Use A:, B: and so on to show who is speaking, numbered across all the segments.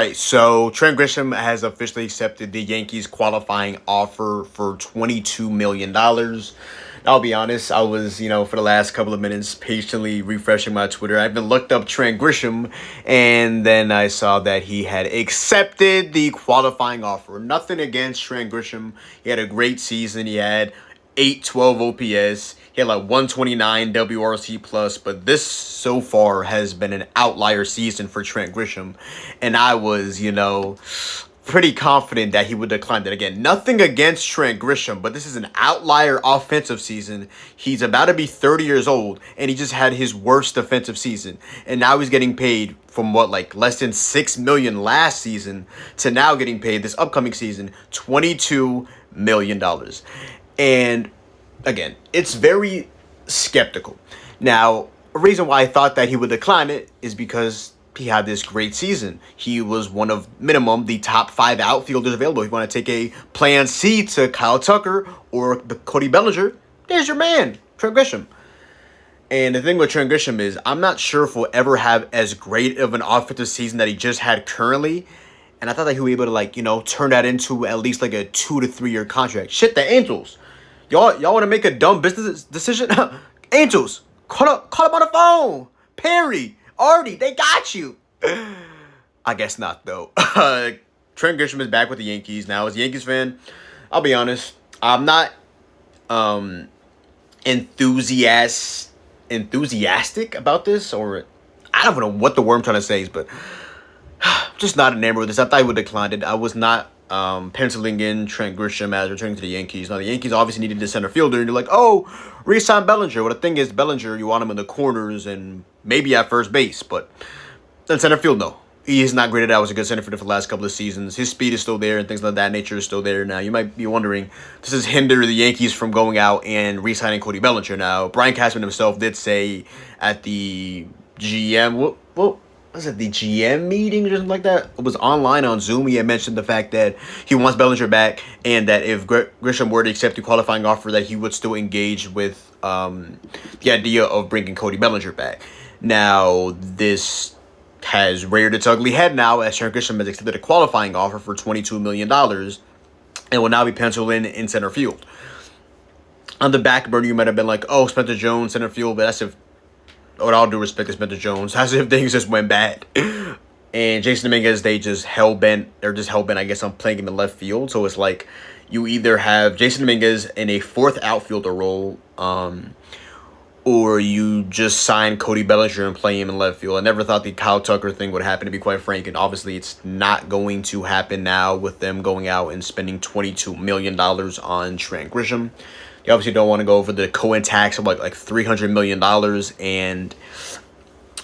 A: right, so Trent Grisham has officially accepted the Yankees qualifying offer for $22 million. I'll be honest, I was, for the last couple of minutes patiently refreshing my Twitter. I even looked up Trent Grisham, and then I saw that he had accepted the qualifying offer. Nothing against Trent Grisham. He had a great season. He had 812 OPS. He had like 129 WRC plus, but this so far has been an outlier season for Trent Grisham. And I was, pretty confident that he would decline that again. Nothing against Trent Grisham, but this is an outlier offensive season. He's about to be 30 years old, and he just had his worst defensive season. And now he's getting paid from less than $6 million last season to now getting paid this upcoming season $22 million. And again, it's very skeptical. Now, a reason why I thought that he would decline it is because he had this great season. He was one of minimum the top 5 outfielders available. If you want to take a plan C to Kyle Tucker or Cody Bellinger, there's your man, Trent Grisham. And the thing with Trent Grisham is I'm not sure if we'll ever have as great of an offensive season that he just had currently. And I thought that he would be able to, turn that into at least a 2 to 3 year contract. Shit, the Angels. Y'all want to make a dumb business decision? Angels, call him on the phone. Perry, Artie, they got you. I guess not, though. Trent Grisham is back with the Yankees now. As a Yankees fan, I'll be honest, I'm not enthusiastic about this, or I don't know what the word I'm trying to say is, but just not enamored with this. I thought he would decline it. I was not penciling in Trent Grisham as returning to the Yankees. Now, the Yankees obviously needed a center fielder, and you're like, oh, re-sign Bellinger. Well, the thing is, Bellinger, you want him in the corners and maybe at first base, but in center field, no. He is not graded out as a good center fielder for the last couple of seasons. His speed is still there, and things like that nature is still there. Now, you might be wondering, does this hinder the Yankees from going out and re-signing Cody Bellinger? Now, Brian Cashman himself did say at the GM, was it the GM meeting or something like that? It was online on Zoom. He had mentioned the fact that he wants Bellinger back, and that if Grisham were to accept the qualifying offer, that he would still engage with the idea of bringing Cody Bellinger back. Now, this has reared its ugly head now as Trent Grisham has accepted a qualifying offer for $22 million and will now be penciled in center field. On the back burner, you might have been like, oh, Spencer Jones, center field, but that's if, with all due respect to Spencer Jones, as if things just went bad. And Jason Dominguez, they're just hell-bent, I guess, on playing in the left field. So it's like you either have Jason Dominguez in a fourth outfielder role, or you just sign Cody Bellinger and play him in left field. I never thought the Kyle Tucker thing would happen, to be quite frank, and obviously it's not going to happen now with them going out and spending $22 million on Trent Grisham. They obviously don't want to go over the Cohen tax of like $300 million and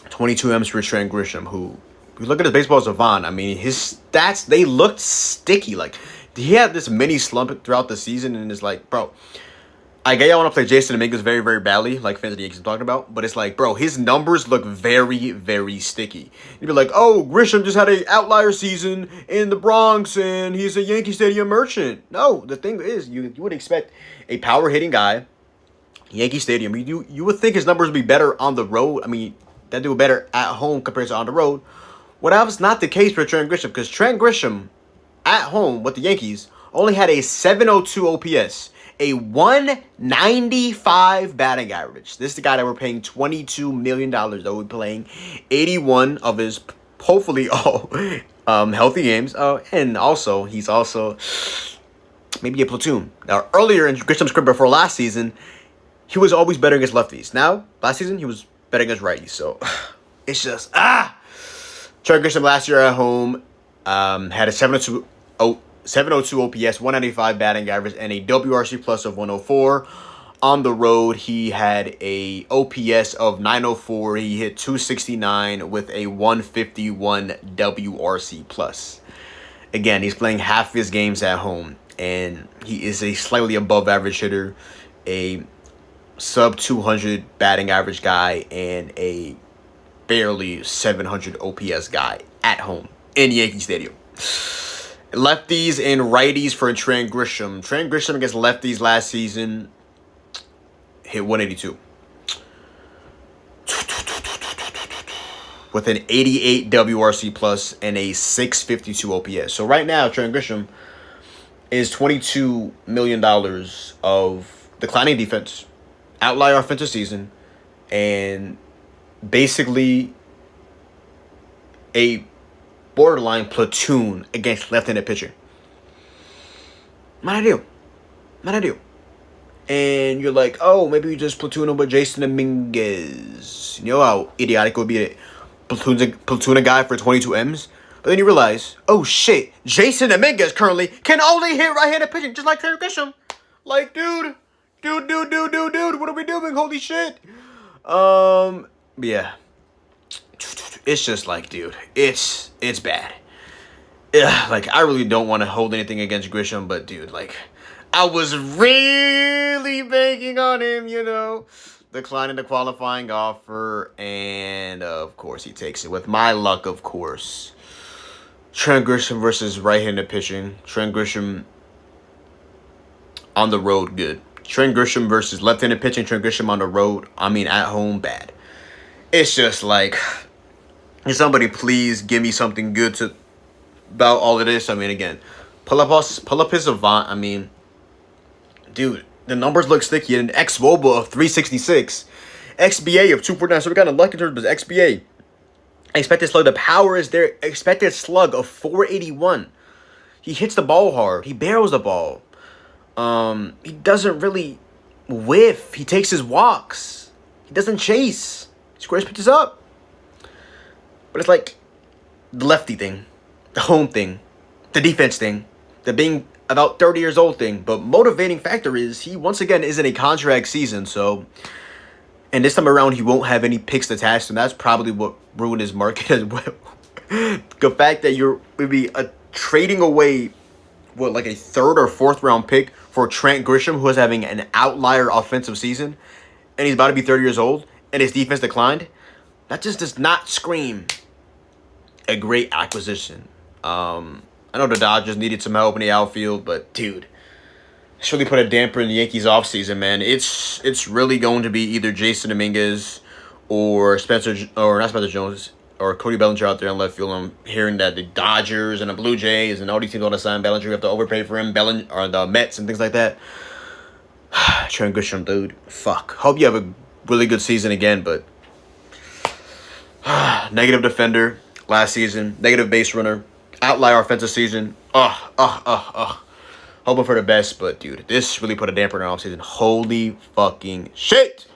A: 22 M's for Trent Grisham, who, if you look at his baseball savant, I mean, his stats, they looked sticky. Like, he had this mini slump throughout the season, and it's like, bro, I get y'all want to play Jason Dominguez very, very badly, like fans of the Yankees are talking about, but it's like, bro, his numbers look very, very sticky. You'd be like, oh, Grisham just had an outlier season in the Bronx, and he's a Yankee Stadium merchant. No, the thing is, you would expect a power-hitting guy, Yankee Stadium. You would think his numbers would be better on the road. I mean, that do better at home compared to on the road. Well, that was not the case for Trent Grisham, because Trent Grisham, at home with the Yankees, only had a 702 OPS. A 195 batting average. This is the guy that we're paying $22 million, that we're playing 81 of his, hopefully, all healthy games. And also, he's also maybe a platoon. Now, earlier in Grisham's career before last season, he was always better against lefties. Now, last season, he was better against righties. So, it's just, Trent Grisham last year at home had a 702 OPS, 195 batting average, and a WRC plus of 104. On the road, he had a OPS of 904. He hit 269 with a 151 WRC plus. Again, he's playing half his games at home, and he is a slightly above average hitter, a sub 200 batting average guy, and a barely 700 OPS guy at home in Yankee Stadium. Lefties and righties for Trent Grisham. Trent Grisham against lefties last season hit 182. with an 88 WRC plus and a 652 OPS. So right now, Trent Grisham is $22 million of declining defense, outlier offensive season, and basically a borderline platoon against left-handed pitcher. Not ideal. Not ideal. And you're like, oh, maybe you just platoon him with Jason Dominguez. You know how idiotic it would be to platoon a guy for 22 M's? But then you realize, oh shit, Jason Dominguez currently can only hit right-handed pitching, just like Trent Grisham. Like, dude, what are we doing? Holy shit. Yeah. It's just like, dude, it's bad. Yeah, like, I really don't want to hold anything against Grisham, but dude, like, I was really banking on him, you know, declining the qualifying offer, and of course he takes it. With my luck, of course. Trent Grisham versus right-handed pitching. Trent Grisham on the road, good. Trent Grisham versus left-handed pitching. Trent Grisham on the road, at home, bad. It's just like, can somebody please give me something good about all of this? Again, pull up his Avant. Dude, the numbers look sticky. An xWOBA of 366, XBA of 249. So we got a luck in terms of XBA. Expected slug. The power is there. Expected slug of 481. He hits the ball hard. He barrels the ball. He doesn't really whiff. He takes his walks. He doesn't chase. He squares pitches up. But it's like the lefty thing, the home thing, the defense thing, the being about 30 years old thing. But motivating factor is he once again is in a contract season. So, and this time around he won't have any picks attached to him. That's probably what ruined his market as well. The fact that you're maybe trading away like a third or fourth round pick for Trent Grisham, who is having an outlier offensive season, and he's about to be 30 years old, and his defense declined. That just does not scream a great acquisition. I know the Dodgers needed some help in the outfield, but dude, it's really put a damper in the Yankees offseason, man. It's really going to be either Jason Dominguez or not Spencer Jones, or Cody Bellinger out there in left field. I'm hearing that the Dodgers and the Blue Jays and all these teams want to sign Bellinger. We have to overpay for him, or the Mets and things like that. Trent Grisham, dude. Fuck. Hope you have a really good season again, but negative defender last season, negative base runner, outlier offensive season. Hoping for the best, but dude, this really put a damper in our offseason. Holy fucking shit.